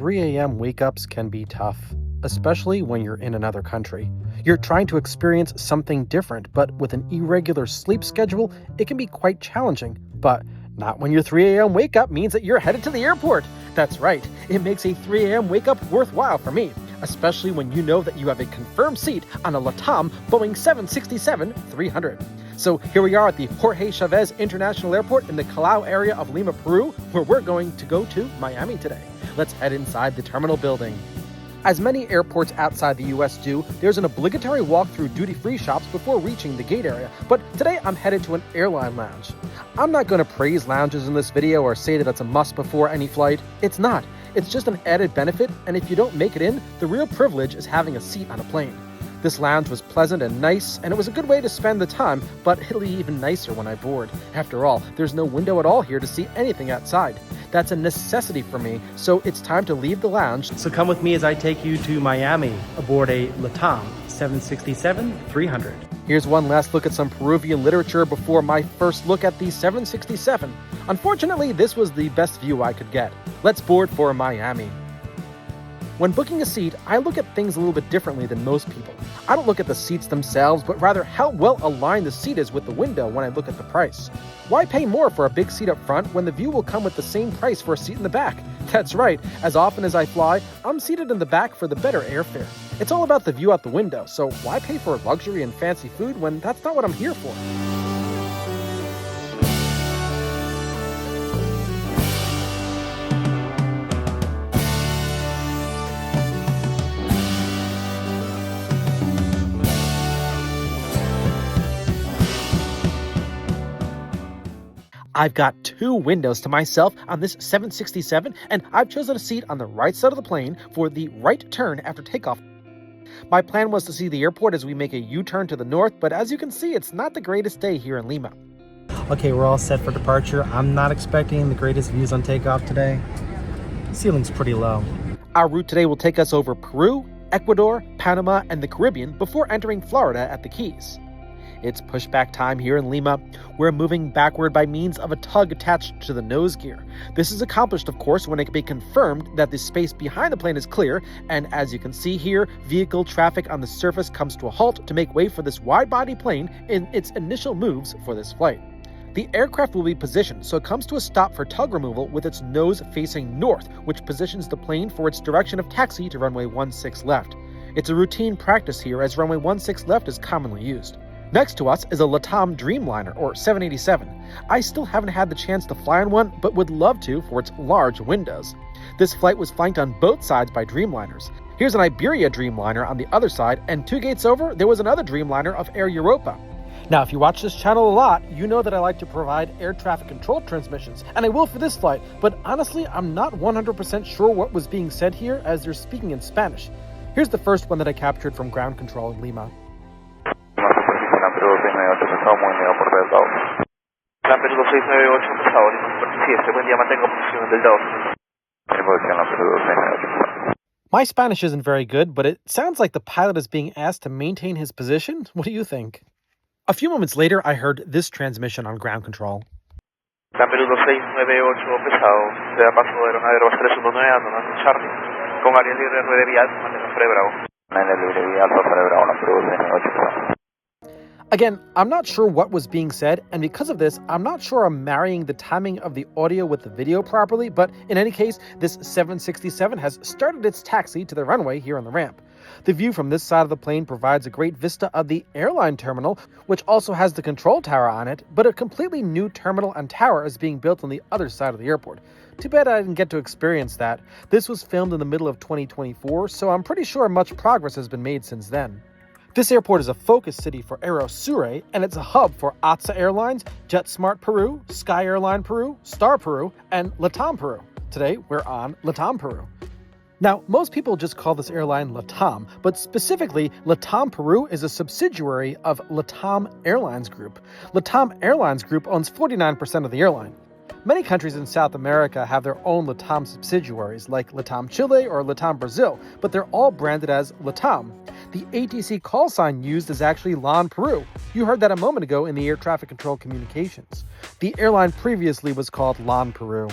3 a.m. wake-ups can be tough, especially when you're in another country. You're trying to experience something different, but with an irregular sleep schedule, it can be quite challenging. But not when your 3 a.m. wake-up means that you're headed to the airport. That's right, it makes a 3 a.m. wake-up worthwhile for me, especially when you know that you have a confirmed seat on a LATAM Boeing 767-300. So here we are at the Jorge Chavez International Airport in the Callao area of Lima, Peru, where we're going to go to Miami today. Let's head inside the terminal building. As many airports outside the US do, there's an obligatory walk through duty-free shops before reaching the gate area, but today I'm headed to an airline lounge. I'm not going to praise lounges in this video or say that it's a must before any flight. It's not. It's just an added benefit, and if you don't make it in, the real privilege is having a seat on a plane. This lounge was pleasant and nice, and it was a good way to spend the time, but it'll be even nicer when I board. After all, there's no window at all here to see anything outside. That's a necessity for me, so it's time to leave the lounge. So come with me as I take you to Miami aboard a LATAM 767-300. Here's one last look at some Peruvian literature before my first look at the 767. Unfortunately, this was the best view I could get. Let's board for Miami. When booking a seat, I look at things a little bit differently than most people. I don't look at the seats themselves, but rather how well aligned the seat is with the window when I look at the price. Why pay more for a big seat up front when the view will come with the same price for a seat in the back? That's right, as often as I fly, I'm seated in the back for the better airfare. It's all about the view out the window, so why pay for luxury and fancy food when that's not what I'm here for? I've got two windows to myself on this 767, and I've chosen a seat on the right side of the plane for the right turn after takeoff. My plan was to see the airport as we make a U-turn to the north, but as you can see, it's not the greatest day here in Lima. Okay, we're all set for departure. I'm not expecting the greatest views on takeoff today. The ceiling's pretty low. Our route today will take us over Peru, Ecuador, Panama, and the Caribbean before entering Florida at the Keys. It's pushback time here in Lima. We're moving backward by means of a tug attached to the nose gear. This is accomplished, of course, when it can be confirmed that the space behind the plane is clear, and as you can see here, vehicle traffic on the surface comes to a halt to make way for this wide-body plane in its initial moves for this flight. The aircraft will be positioned so it comes to a stop for tug removal with its nose facing north, which positions the plane for its direction of taxi to runway 16 left. It's a routine practice here as runway 16 left is commonly used. Next to us is a LATAM Dreamliner, or 787. I still haven't had the chance to fly on one, but would love to for its large windows. This flight was flanked on both sides by Dreamliners. Here's an Iberia Dreamliner on the other side, and 2 gates over, there was another Dreamliner of Air Europa. Now, if you watch this channel a lot, you know that I like to provide air traffic control transmissions, and I will for this flight, but honestly, I'm not 100% sure what was being said here as they're speaking in Spanish. Here's the first one that I captured from ground control in Lima. My Spanish isn't very good, but it sounds like the pilot is being asked to maintain his position. What do you think? A few moments later, I heard this transmission on ground control. Again, I'm not sure what was being said, and because of this, I'm not sure I'm marrying the timing of the audio with the video properly, but in any case, this 767 has started its taxi to the runway here on the ramp. The view from this side of the plane provides a great vista of the airline terminal, which also has the control tower on it, but a completely new terminal and tower is being built on the other side of the airport. Too bad I didn't get to experience that. This was filmed in the middle of 2024, so I'm pretty sure much progress has been made since then. This airport is a focus city for Aerosur, and it's a hub for ATSA Airlines, JetSmart Peru, Sky Airline Peru, Star Peru, and LATAM Peru. Today, we're on LATAM Peru. Now, most people just call this airline LATAM, but specifically, LATAM Peru is a subsidiary of LATAM Airlines Group. LATAM Airlines Group owns 49% of the airline. Many countries in South America have their own LATAM subsidiaries, like LATAM Chile or LATAM Brazil, but they're all branded as LATAM. The ATC call sign used is actually LAN Peru. You heard that a moment ago in the air traffic control communications. The airline previously was called LAN Peru.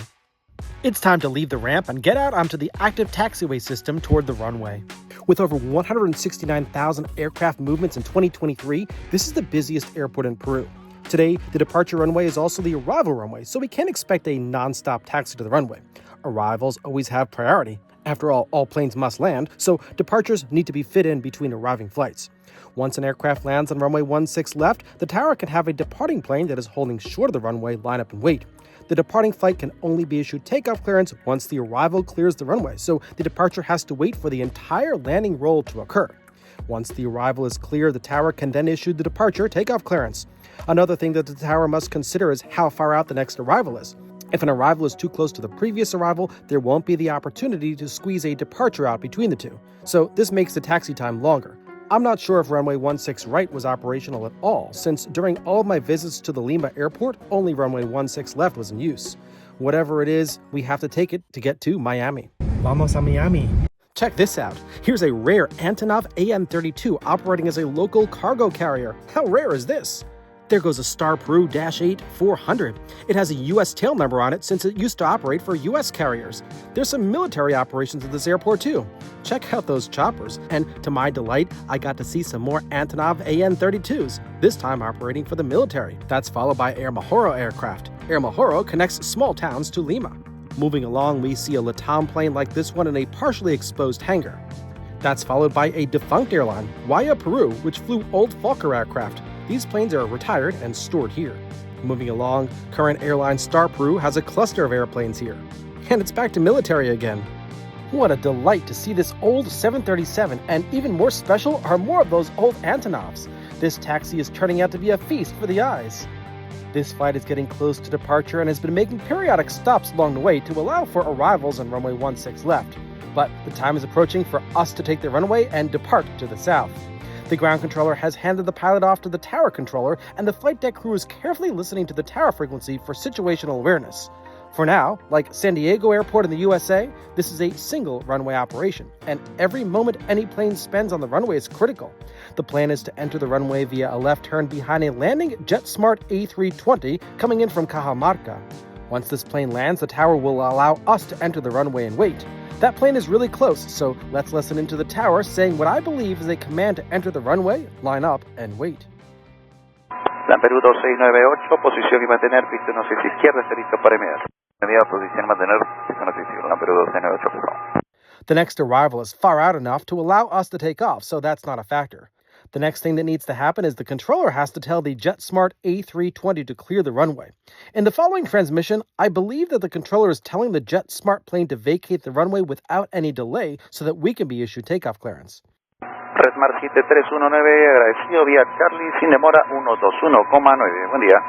It's time to leave the ramp and get out onto the active taxiway system toward the runway. With over 169,000 aircraft movements in 2023, this is the busiest airport in Peru. Today, the departure runway is also the arrival runway, so we can't expect a non-stop taxi to the runway. Arrivals always have priority. After all planes must land, so departures need to be fit in between arriving flights. Once an aircraft lands on runway 16 left, the tower can have a departing plane that is holding short of the runway line up and wait. The departing flight can only be issued takeoff clearance once the arrival clears the runway, so the departure has to wait for the entire landing roll to occur. Once the arrival is clear, the tower can then issue the departure takeoff clearance. Another thing that the tower must consider is how far out the next arrival is. If an arrival is too close to the previous arrival, there won't be the opportunity to squeeze a departure out between the two, so this makes the taxi time longer. I'm not sure if runway 16 right was operational at all, since during all of my visits to the Lima airport, only runway 16 left was in use. Whatever it is, we have to take it to get to Miami. Vamos a Miami. Check this out. Here's a rare Antonov AN-32 operating as a local cargo carrier. How rare is this? There goes a Star Peru -8 400. It has a U.S. tail number on it since it used to operate for U.S. carriers. There's some military operations at this airport too. Check out those choppers. And to my delight, I got to see some more Antonov AN-32s, this time operating for the military. That's followed by Air Majoro aircraft. Air Majoro connects small towns to Lima. Moving along, we see a LATAM plane like this one in a partially exposed hangar. That's followed by a defunct airline, Waya Peru, which flew old Fokker aircraft. These planes are retired and stored here. Moving along, current airline Star Peru has a cluster of airplanes here. And it's back to military again. What a delight to see this old 737, and even more special are more of those old Antonovs. This taxi is turning out to be a feast for the eyes. This flight is getting close to departure and has been making periodic stops along the way to allow for arrivals on runway 16 left. But the time is approaching for us to take the runway and depart to the south. The ground controller has handed the pilot off to the tower controller, and the flight deck crew is carefully listening to the tower frequency for situational awareness. For now, like San Diego Airport in the USA, this is a single runway operation, and every moment any plane spends on the runway is critical. The plan is to enter the runway via a left turn behind a landing JetSmart A320 coming in from Cajamarca. Once this plane lands, the tower will allow us to enter the runway and wait. That plane is really close, so let's listen into the tower saying what I believe is a command to enter the runway, line up, and wait. LATAM Perú 2698, posición y mantener, pista 16 izquierda, está listo para inmediato. Inmediato, posición y mantener, pista 16, LATAM Perú 2698, por favor. The next arrival is far out enough to allow us to take off, so that's not a factor. The next thing that needs to happen is the controller has to tell the JetSmart A320 to clear the runway. In the following transmission, I believe that the controller is telling the JetSmart plane to vacate the runway without any delay so that we can be issued takeoff clearance. Redmar 7319, agradecido vía Charlie, sin demora 121,9. Buen día.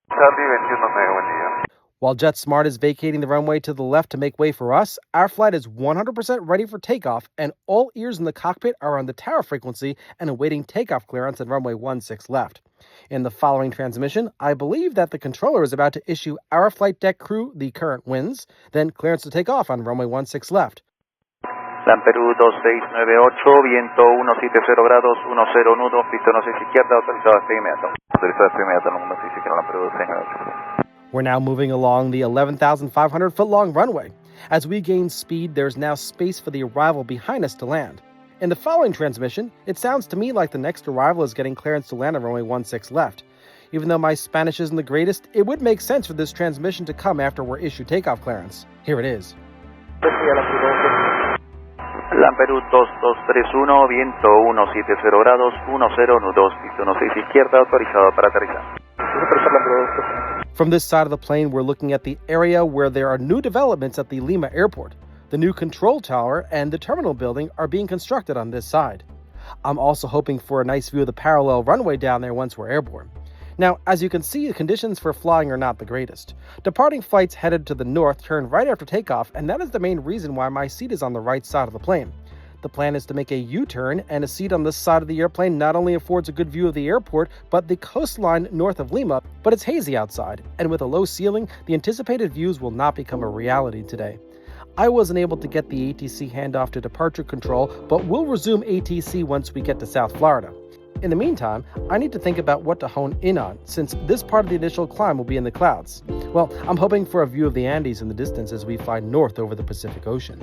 Charlie 219, buen día. While JetSmart is vacating the runway to the left to make way for us, our flight is 100% ready for takeoff, and all ears in the cockpit are on the tower frequency and awaiting takeoff clearance on runway 16 left. In the following transmission, I believe that the controller is about to issue our flight deck crew the current winds, then clearance to take off on runway 16 left. LATAM Perú 2698, viento 170 grados, 10 nudos, pista 16 izquierda, autorizado despegue inmediato. Autorizado despegue inmediato, número 16 izquierda, LATAM Perú 2698. We're now moving along the 11,500-foot-long runway. As we gain speed, there's now space for the arrival behind us to land. In the following transmission, it sounds to me like the next arrival is getting clearance to land on runway 16 left. Even though my Spanish isn't the greatest, it would make sense for this transmission to come after we're issued takeoff clearance. Here it is. LATAM Perú 2231, viento 170 grados, 10 nudos, pista 16 izquierda, autorizado para aterrizar. From this side of the plane, we're looking at the area where there are new developments at the Lima airport. The new control tower and the terminal building are being constructed on this side. I'm also hoping for a nice view of the parallel runway down there once we're airborne. Now, as you can see, the conditions for flying are not the greatest. Departing flights headed to the north turn right after takeoff, and that is the main reason why my seat is on the right side of the plane. The plan is to make a U-turn, and a seat on this side of the airplane not only affords a good view of the airport, but the coastline north of Lima, but it's hazy outside, and with a low ceiling, the anticipated views will not become a reality today. I wasn't able to get the ATC handoff to departure control, but we'll resume ATC once we get to South Florida. In the meantime, I need to think about what to hone in on, since this part of the initial climb will be in the clouds. Well, I'm hoping for a view of the Andes in the distance as we fly north over the Pacific Ocean.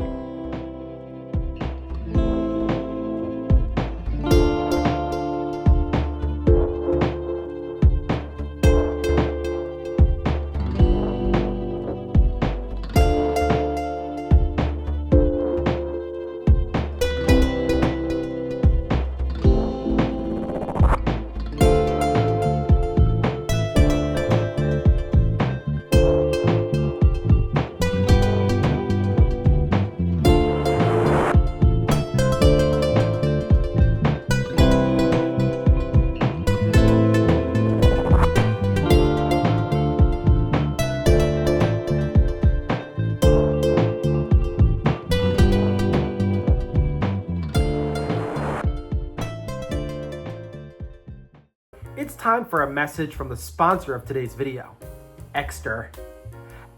It's time for a message from the sponsor of today's video, Extra.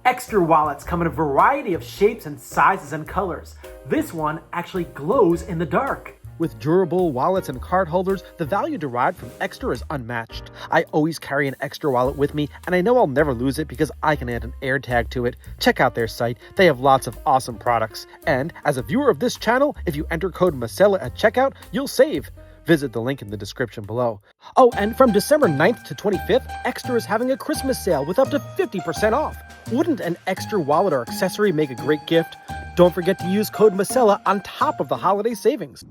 Extra wallets come in a variety of shapes and sizes and colors. This one actually glows in the dark. With durable wallets and card holders, the value derived from Extra is unmatched. I always carry an Extra wallet with me, and I know I'll never lose it because I can add an air tag to it. Check out their site. They have lots of awesome products. And as a viewer of this channel, if you enter code MASELA at checkout, you'll save. Visit the link in the description below. Oh, and from December 9th to 25th, Extra is having a Christmas sale with up to 50% off. Wouldn't an Extra wallet or accessory make a great gift? Don't forget to use code MASELA on top of the holiday savings.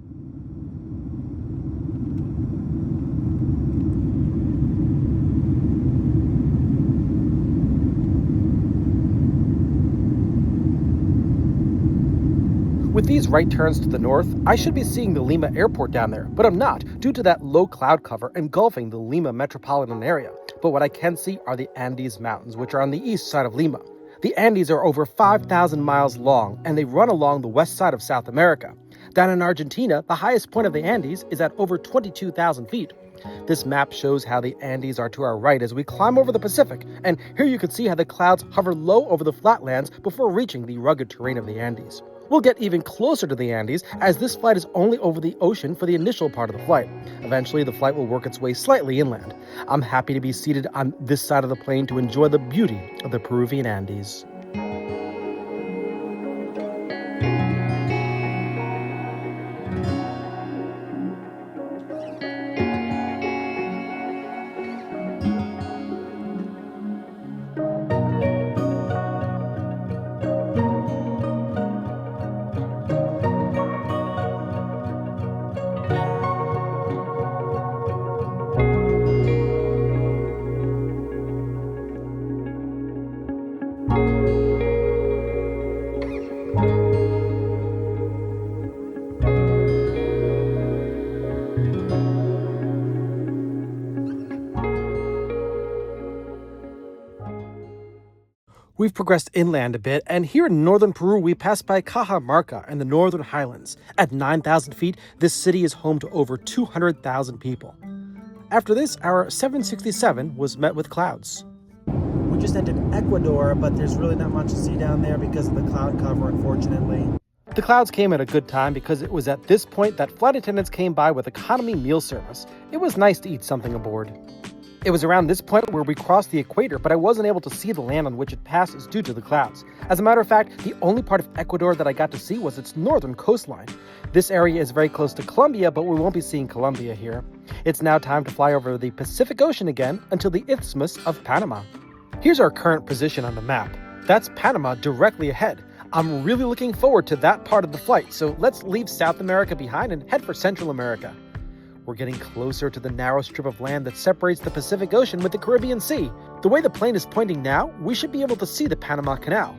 With these right turns to the north, I should be seeing the Lima airport down there, but I'm not due to that low cloud cover engulfing the Lima metropolitan area. But what I can see are the Andes Mountains, which are on the east side of Lima. The Andes are over 5,000 miles long, and they run along the west side of South America. Down in Argentina, the highest point of the Andes is at over 22,000 feet. This map shows how the Andes are to our right as we climb over the Pacific, and here you can see how the clouds hover low over the flatlands before reaching the rugged terrain of the Andes. We'll get even closer to the Andes as this flight is only over the ocean for the initial part of the flight. Eventually, the flight will work its way slightly inland. I'm happy to be seated on this side of the plane to enjoy the beauty of the Peruvian Andes. We've progressed inland a bit, and here in northern Peru, we pass by Cajamarca and the northern highlands. At 9,000 feet, this city is home to over 200,000 people. After this, our 767 was met with clouds. We just entered Ecuador, but there's really not much to see down there because of the cloud cover, unfortunately. The clouds came at a good time because it was at this point that flight attendants came by with economy meal service. It was nice to eat something aboard. It was around this point where we crossed the equator, but I wasn't able to see the land on which it passes due to the clouds. As a matter of fact, the only part of Ecuador that I got to see was its northern coastline. This area is very close to Colombia, but we won't be seeing Colombia here. It's now time to fly over the Pacific Ocean again until the Isthmus of Panama. Here's our current position on the map. That's Panama directly ahead. I'm really looking forward to that part of the flight, so let's leave South America behind and head for Central America. We're getting closer to the narrow strip of land that separates the Pacific Ocean with the Caribbean Sea. The way the plane is pointing now, we should be able to see the Panama Canal.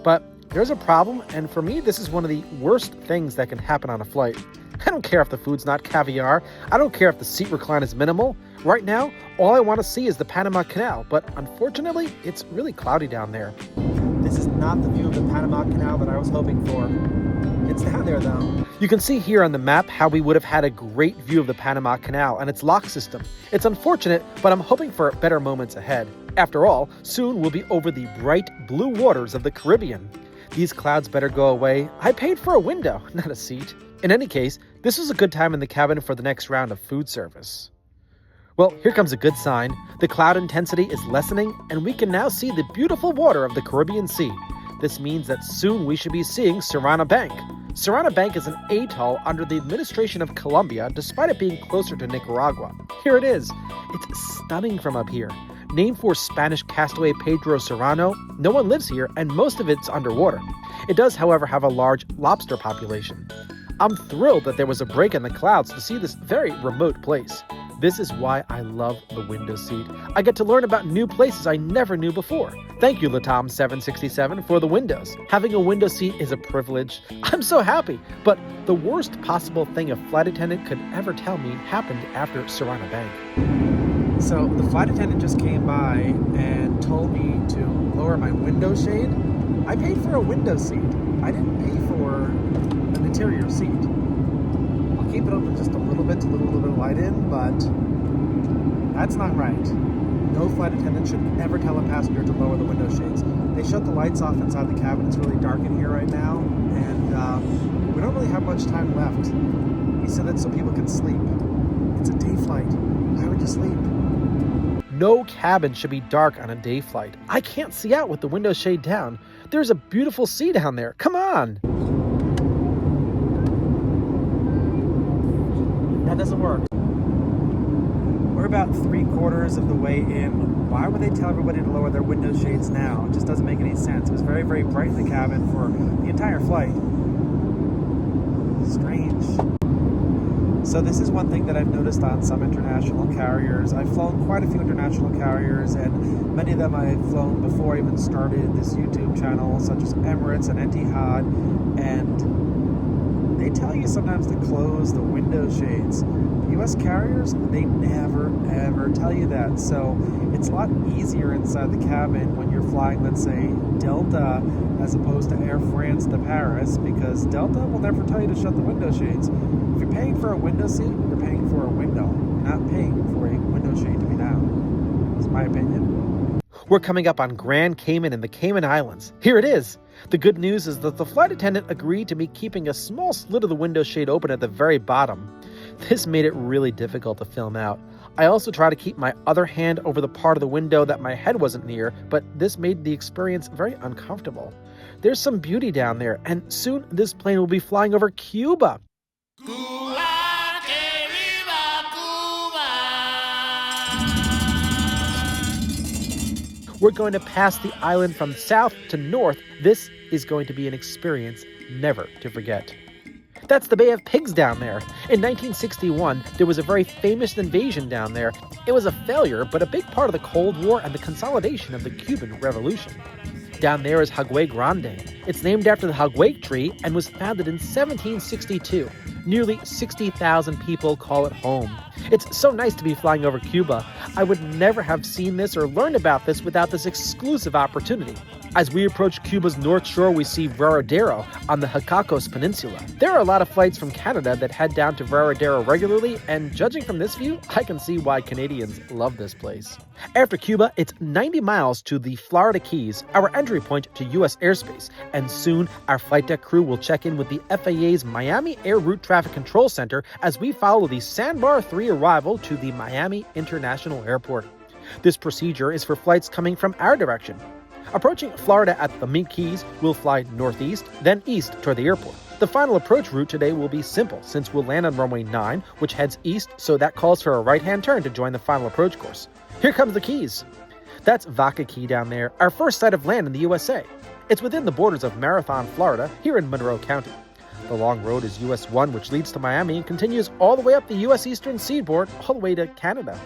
But there's a problem, and for me, this is one of the worst things that can happen on a flight. I don't care if the food's not caviar. I don't care if the seat recline is minimal. Right now, all I want to see is the Panama Canal, but unfortunately, it's really cloudy down there. This is not the view of the Panama Canal that I was hoping for. It's down there, though. You can see here on the map how we would have had a great view of the Panama Canal and its lock system. It's unfortunate, but I'm hoping for better moments ahead. After all, soon we'll be over the bright blue waters of the Caribbean. These clouds better go away. I paid for a window, not a seat. In any case, this was a good time in the cabin for the next round of food service. Well, here comes a good sign. The cloud intensity is lessening, and we can now see the beautiful water of the Caribbean Sea. This means that soon we should be seeing Serrana Bank. Serrana Bank is an atoll under the administration of Colombia, despite it being closer to Nicaragua. Here it is. It's stunning from up here. Named for Spanish castaway Pedro Serrano, no one lives here, and most of it's underwater. It does, however, have a large lobster population. I'm thrilled that there was a break in the clouds to see this very remote place. This is why I love the window seat. I get to learn about new places I never knew before. Thank you, LATAM 767, for the windows. Having a window seat is a privilege. I'm so happy. But the worst possible thing a flight attendant could ever tell me happened after Serrana Bank. So the flight attendant just came by and told me to lower my window shade. I paid for a window seat. I didn't pay for an interior seat. I'll keep it open just a little bit to let a little bit of light in, but that's not right. No flight attendant should ever tell a passenger to lower the window shades. They shut the lights off inside the cabin. It's really dark in here right now, and we don't really have much time left. He said that so people can sleep. It's a day flight. Why would you sleep? No cabin should be dark on a day flight. I can't see out with the window shade down. There's a beautiful sea down there. Come on! That doesn't work. We're about 3/4 of the way in. Why would they tell everybody to lower their window shades now? It just doesn't make any sense. It was very, very bright in the cabin for the entire flight. Strange. So this is one thing that I've noticed on some international carriers. I've flown quite a few international carriers, and many of them I've flown before I even started this YouTube channel, such as Emirates and Etihad, and they tell you sometimes to close the window shades. U.S. carriers, they never ever tell you that. So it's a lot easier inside the cabin when you're flying, let's say, Delta as opposed to Air France to Paris, because Delta will never tell you to shut the window shades. If you're paying for a window seat, you're paying for a window. You're not paying for a window shade to be down. That's my opinion. We're coming up on Grand Cayman in the Cayman Islands. Here it is. The good news is that the flight attendant agreed to me keeping a small slit of the window shade open at the very bottom. This made it really difficult to film out. I also try to keep my other hand over the part of the window that my head wasn't near, but this made the experience very uncomfortable. There's some beauty down there, and soon this plane will be flying over Cuba. We're going to pass the island from south to north. This is going to be an experience never to forget. That's the Bay of Pigs down there. In 1961, there was a very famous invasion down there. It was a failure, but a big part of the Cold War and the consolidation of the Cuban Revolution. Down there is Hagüey Grande. It's named after the hagüey tree and was founded in 1762. Nearly 60,000 people call it home. It's so nice to be flying over Cuba. I would never have seen this or learned about this without this exclusive opportunity. As we approach Cuba's north shore, we see Varadero on the Jacacos Peninsula. There are a lot of flights from Canada that head down to Varadero regularly, and judging from this view, I can see why Canadians love this place. After Cuba, it's 90 miles to the Florida Keys, our entry point to U.S. airspace, and soon our flight deck crew will check in with the FAA's Miami Air Route Traffic Control Center as we follow the Sandbar 3 arrival to the Miami International Airport. This procedure is for flights coming from our direction. Approaching Florida at the Mid Keys, we'll fly northeast, then east toward the airport. The final approach route today will be simple, since we'll land on runway 9, which heads east, so that calls for a right-hand turn to join the final approach course. Here comes the Keys. That's Vaca Key down there, our first site of land in the USA. It's within the borders of Marathon, Florida, here in Monroe County. The long road is US 1, which leads to Miami and continues all the way up the US eastern seaboard, all the way to Canada.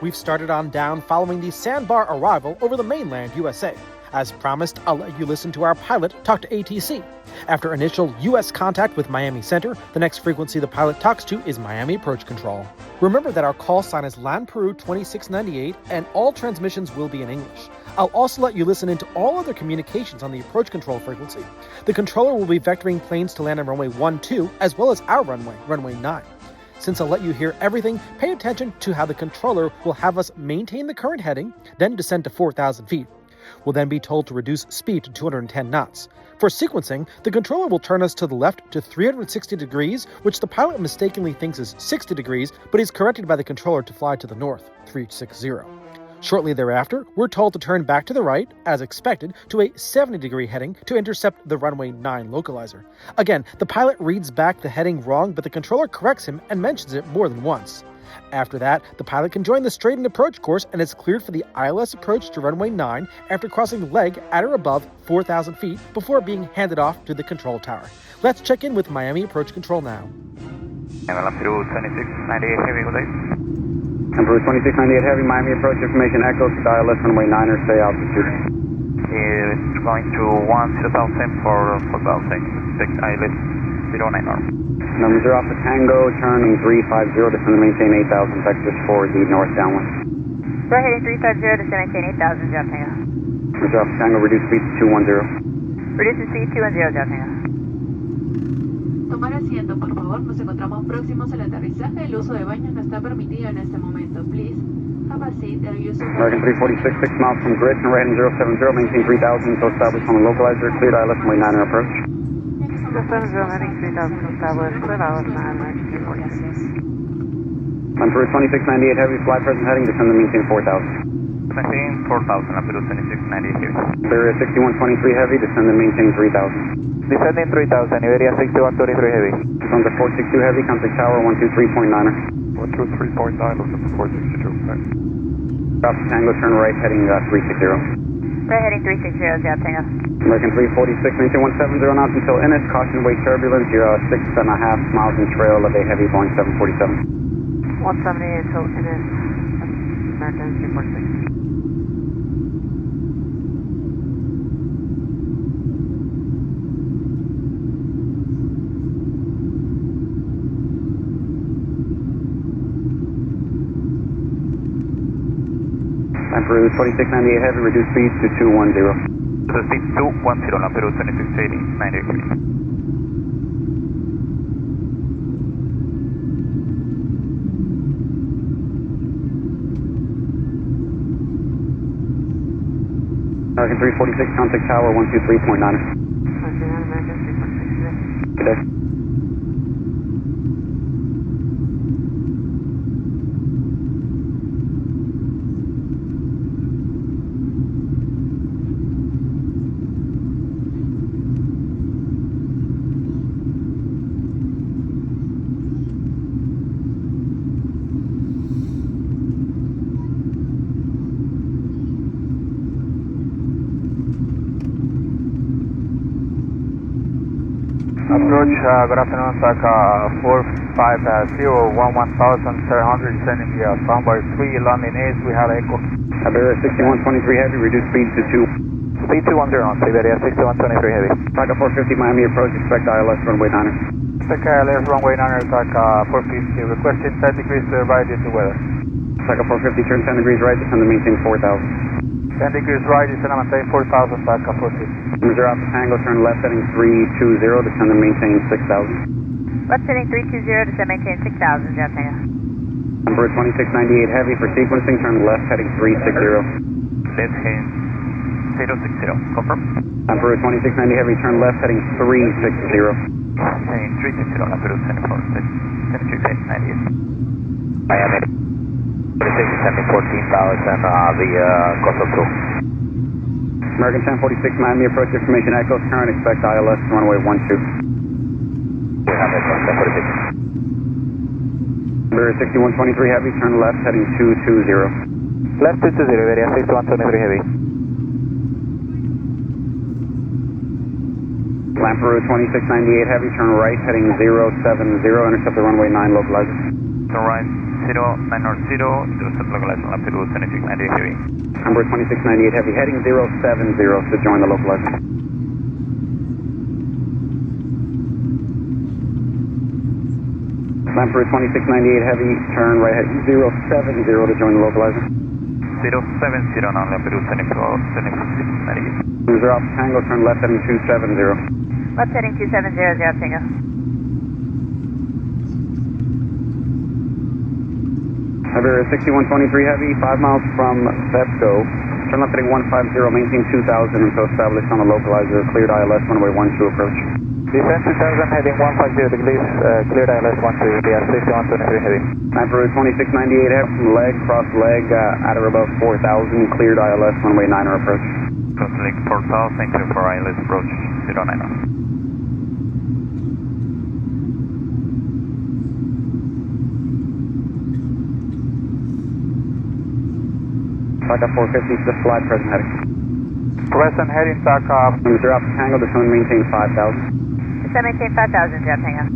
We've started on down following the Sandbar arrival over the mainland USA. As promised, I'll let you listen to our pilot talk to ATC. After initial U.S. contact with Miami Center, the next frequency the pilot talks to is Miami Approach Control. Remember that our call sign is LAN Peru 2698 and all transmissions will be in English. I'll also let you listen into all other communications on the approach control frequency. The controller will be vectoring planes to land on runway 12 as well as our runway 9. Since I'll let you hear everything, pay attention to how the controller will have us maintain the current heading, then descend to 4,000 feet. We'll then be told to reduce speed to 210 knots. For sequencing, the controller will turn us to the left to 360 degrees, which the pilot mistakenly thinks is 60 degrees, but is corrected by the controller to fly to the north, 360. Shortly thereafter, we're told to turn back to the right, as expected, to a 70-degree heading to intercept the runway 9 localizer. Again, the pilot reads back the heading wrong, but the controller corrects him and mentions it more than once. After that, the pilot can join the straightened approach course and is cleared for the ILS approach to runway 9 after crossing the leg at or above 4,000 feet before being handed off to the control tower. Let's check in with Miami Approach Control now. Peru 2698 Heavy, good day. Peru 2698 Heavy, Miami Approach information echoes, ILS runway 9 or stay altitude. It's going to 10,000 for 4,000, ILS 09 norm. Number 0 Alpha Tango, turning 350, descend and maintain 8,000 vectors for the north downwind. We're heading 350, descend and maintain 8,000, Job Tango. Number 0 Alpha Tango, reduce speed to 210. Reduce speed 210, Job Tango. Tomar asiento, por favor. Nos encontramos próximos al aterrizaje. El uso de baños no está permitido en este momento. Please have a seat and use of American 346, 6 miles from grid, and heading 070, maintain 3,000 until established on the localizer, cleared ILS runway 9 approach. 070, heading 3,000, established, cleared ILS 9, American 346. Peru 2698 Heavy, fly present heading, descend and maintain 4,000. Maintain 4,000, Peru 2698 Heavy. Iberia 6123 Heavy, descend and maintain 3,000. Descending 3,000, Iberia 6123 Heavy. From the 462 Heavy, contact tower 123.9er. 123.9, looking for 462. Alpha Tango, turn right, heading 360. Right heading 360, Job Tango. American 346, maintain 170 knots until inlet, caution wake turbulence, you're 6.5 miles in trail of a heavy Boeing 747. 170 until it is American 346. Peru 2698 Heavy, reduce speed to 210. So speed 210, Peru 2698 Heavy. American 346, contact tower 123.9er. American 346. Good day. Approach, good afternoon, Saka 450, 11,700, descending via runway 3, landing east, we have Echo. Iberia 6123 Heavy, reduce speed to 2. Speed 210, Iberia 6123 Heavy. Taka 450 Miami approach, expect ILS runway 9er. Saka ILS runway 9er, Saka 450, requesting 10 degrees to the right due to weather. Taka 450, turn 10 degrees right, descend and maintain 4,000. 10 degrees right, descend and maintain 4,000, Saka 450. Number 0 Alpha Tango, turn left heading 320, descend and maintain 6,000. Left heading 320, descend and maintain 6,000, Job Tango. Number 2698 Heavy, for sequencing, turn left heading 360. Left heading 060, confirm. Number 2690 Heavy, turn left heading 360. Heading 360, Peru 2698. Miami. 14,000 via Coastal 2. American 1046 Miami approach information echoes, current expect ILS runway 12. We have Echo 1046. Iberia 6123 Heavy, turn left heading 220. Left 220, Iberia 6123 Heavy. Lamperu 2698 Heavy, turn right heading 070, intercept the runway 9 localizer. Turn right 0990, intercept localizer on Peru 2698 Heavy. Number 2698 Heavy, heading 070 to join the localizer. Lamperu 2698 Heavy, turn right heading 070 to join the localizer. 070 on Peru 2698. Number 0 Alpha Tango, turn left heading 270. Left heading 270, Job Tango. Iberia 6123 Heavy, 5 miles from Vesco, Turn left heading 150, maintain 2000 until established on the localizer. Cleared ILS, runway 12 approach. Descent 2000, heading 150 degrees, cleared ILS 12, via 6123 heavy. Nitro 2698 heavy from leg, cross leg, at or above 4000, cleared ILS, runway 90 approach. Cross leg 4000, clear for ILS approach 09. Takeoff 450, just slide present heading. Present heading, takeoff. Number Alpha Tango, descend and maintain 5000. Descend maintain 5,000, Jeff Tango.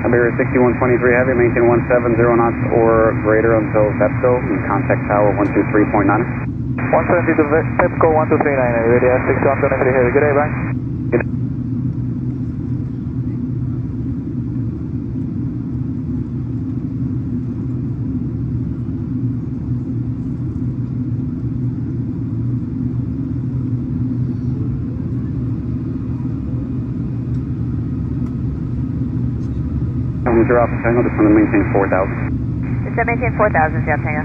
Iberia 6123 heavy, maintain 170 knots or greater until VEPCO, and contact tower 123.9. 170 to VEPCO 1239, Iberia 6123 heavy. Good day, bye. Good day. Number Alpha Tango, descend and maintain 4000. Descend maintain 4,000, Jeff Tango.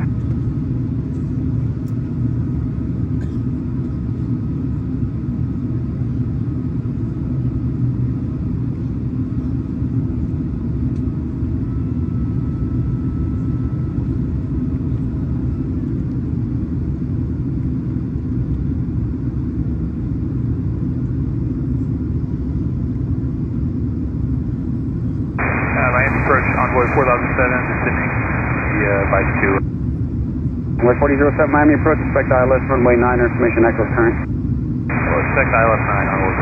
Approach Envoy 4007, descending by 2. Envoy 4007, Miami approach, expect ILS, runway 9, information echo current. Expect ILS 9, Envoy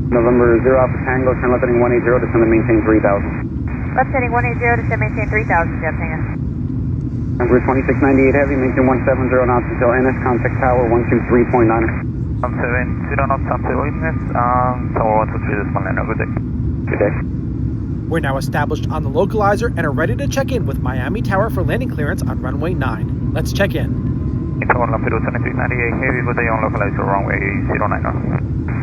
4007. November 0 Alpha Tango, turn left heading 180, descend and maintain 3000. Left heading 180, descend maintain 3,000, Jeff Tango. Number 2698 heavy, maintain 170 knots until NS, contact tower 123.9. 170 knots until NS, tower 123, this one, good day. Good day. We're now established on the localizer and are ready to check in with Miami Tower for landing clearance on runway 9. Let's check in. Tower Lampedu 2698 heavy, good day on localizer, runway 09.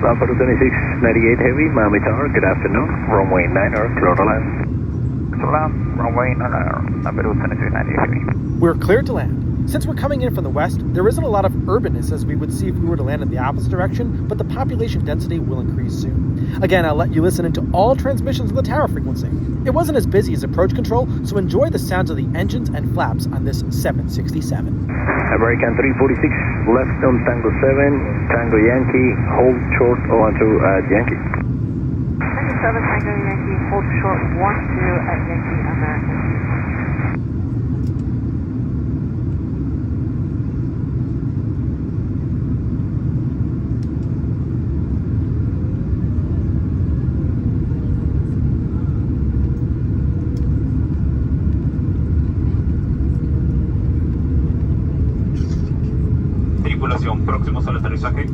Lampedu 2698 heavy, Miami Tower, good afternoon, runway 9, clear to land. To land, runway 9, Lampedu 2698 heavy. We're cleared to land. Since we're coming in from the west, there isn't a lot of urbanness as we would see if we were to land in the opposite direction, but the population density will increase soon. Again, I'll let you listen into all transmissions of the tower frequency. It wasn't as busy as approach control, so enjoy the sounds of the engines and flaps on this 767. American 346, left on Tango 7, Tango Yankee, hold short 012 at Yankee. Tango 7, Tango Yankee, hold short 12 at Yankee American. Tripulación, próximos al aterrizaje.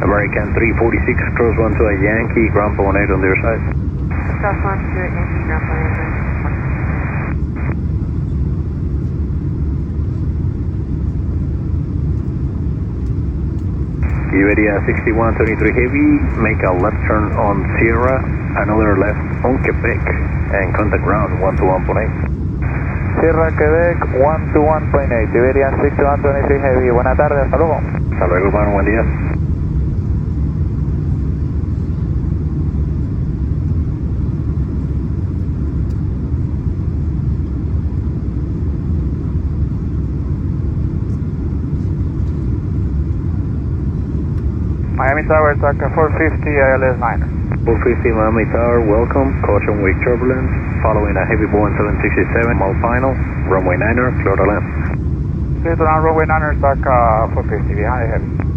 American 346, cross 12 at Yankee, ground 18 on their side. Cross 12 at Yankee, ground 18. Iberia 6123 heavy, make a left turn on Sierra, another left on Quebec, and contact ground 121.8. Sierra Quebec 121.8, Iberia 6123 heavy, buena tarde, hasta luego. Hasta luego, hermano, buen día. Miami Tower, Takeoff 450, ILS 9. 450 Miami Tower, welcome. Caution wake turbulence. Following a heavy Boeing 767, mile final. Runway 9er, clear to land. Clear to land, runway 9er, Takeoff 450, behind the heavy.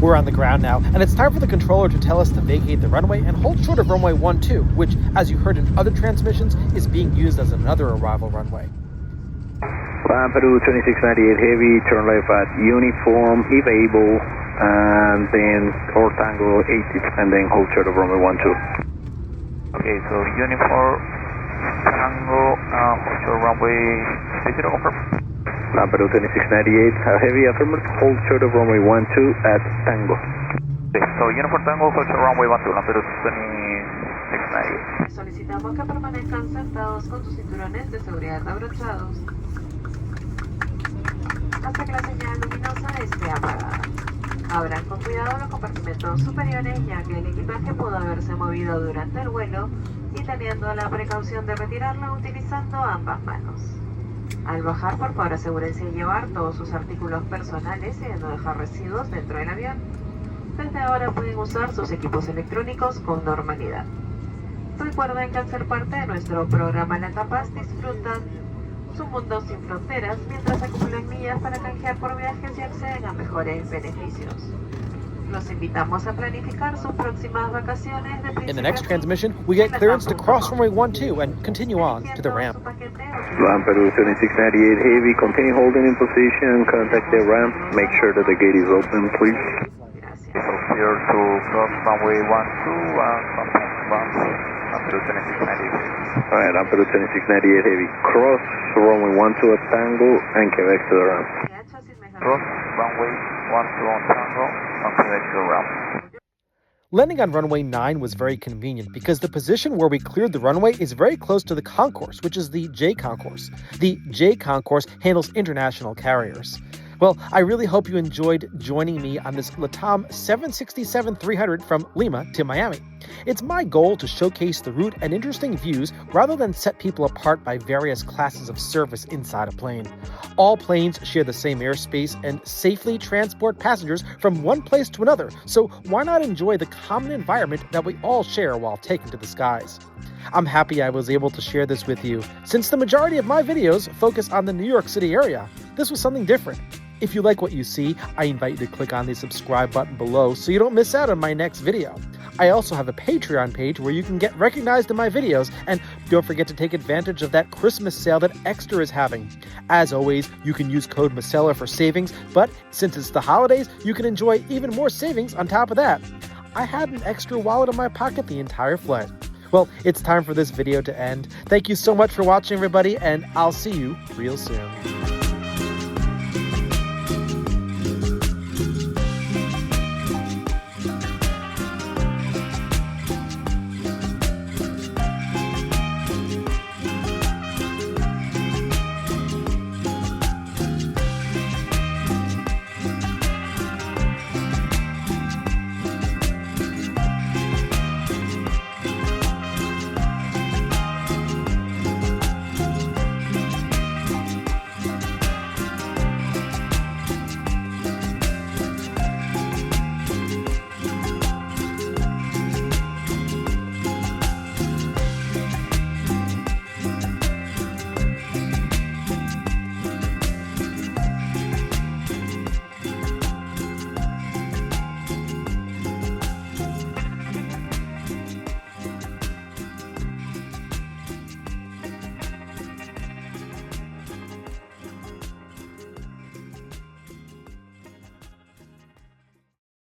We're on the ground now, and it's time for the controller to tell us to vacate the runway and hold short of runway 12, which, as you heard in other transmissions, is being used as another arrival runway. Lima Peru 2698 Heavy, turn left at Uniform, if able, and then or Tango 80, and then hold short of runway 12. Okay, so Uniform, Tango, hold short runway 30, confirm. Lima Peru 2698 Heavy, affirmative, hold short of runway 12 at Tango. Okay, so Uniform Tango, hold short runway 12, Lima Peru 2698. Solicitamos que permanezcan sentados con sus cinturones de seguridad abrochados hasta que la señal luminosa esté apagada. Abran con cuidado los compartimentos superiores, ya que el equipaje pudo haberse movido durante el vuelo, y teniendo la precaución de retirarlo utilizando ambas manos. Al bajar, por favor, asegúrense de llevar todos sus artículos personales y de no dejar residuos dentro del avión. Desde ahora pueden usar sus equipos electrónicos con normalidad. Recuerden que al ser parte de nuestro programa LATAM disfrutan su mundo sin fronteras mientras acumulan millas para canjear por viajes y acceden a mejores beneficios. Los invitamos a planificar sus próximas vacaciones de In the next transmission, we get clearance to cross runway 12 and continue on to the ramp. Lima Peru 2698 Heavy, continue holding in position, contact the ramp, make sure that the gate is open, please. So clear to cross runway 12 and contact ramp, Lima Peru 2698. Alright, Lima Peru 2698 Heavy, cross runway 12 at Tango and Quebec to the ramp. Cross runway 12 on Tango and Quebec to the ramp. Landing on runway 9 was very convenient because the position where we cleared the runway is very close to the concourse, which is the J concourse. The J concourse handles international carriers. Well, I really hope you enjoyed joining me on this LATAM 767-300 from Lima to Miami. It's my goal to showcase the route and interesting views rather than set people apart by various classes of service inside a plane. All planes share the same airspace and safely transport passengers from one place to another, so why not enjoy the common environment that we all share while taking to the skies? I'm happy I was able to share this with you. Since the majority of my videos focus on the New York City area, this was something different. If you like what you see, I invite you to click on the subscribe button below so you don't miss out on my next video. I also have a Patreon page where you can get recognized in my videos, and don't forget to take advantage of that Christmas sale that Extra is having. As always, you can use code MASELA for savings, but since it's the holidays, you can enjoy even more savings on top of that. I had an extra wallet in my pocket the entire flight. Well, it's time for this video to end. Thank you so much for watching, everybody, and I'll see you real soon.